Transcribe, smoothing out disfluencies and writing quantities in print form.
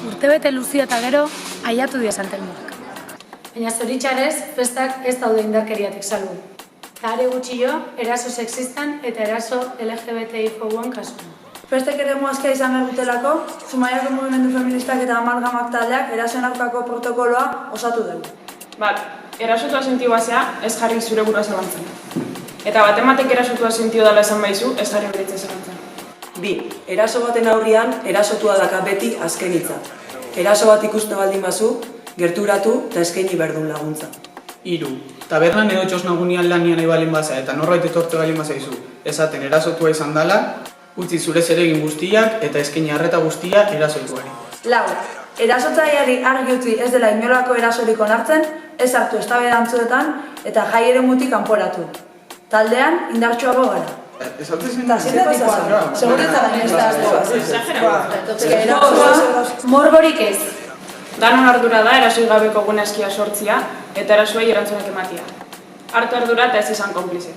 Urtebete luzia eta gero, aiatu dio Santelmoak. Baina zoritxarrez, festak ez daude indarkeriatik salbu. Eta are gutxillo, eraso sexistan eta eraso LGBTI-fobuan kasuan. Festek ere muazkia izan behar dutelako, Zumaiako mugimendu feministak eta amalgamak taldeak erasoen aurkako protokoloa osatu dugu. Bat, erasotua sentio basea ez jarri zure burua zalantzen. Eta batematek erasotua sentio dela esan baizu, ez jarri beritze zalantzen. 2. Eraso baten aurrian, erasotua daka beti azken hitza. Eraso bat ikuste baldin bazu, gerturatu eta eskaini berdun laguntza. 3. Tabernan edo txosnagunian lanian nahi balin bazea eta norbait etortu balin bazaizu. Esaten erasotua izan dela, utzi zure zeregin guztiak eta eskaini arreta guztia erasoituari. 4. Erasotzaileari argi utzi ez dela inolako erasorik onartzen, ez hartu eztabaida antzuetan eta jai eremutik kanporatu. Taldean indartsuago gara. Morborik ez. Danon ardura da erasoi gabeko gune eskia sortzia eta erasoei erantzunak ematia. Hartu ardura eta ez izan konplize.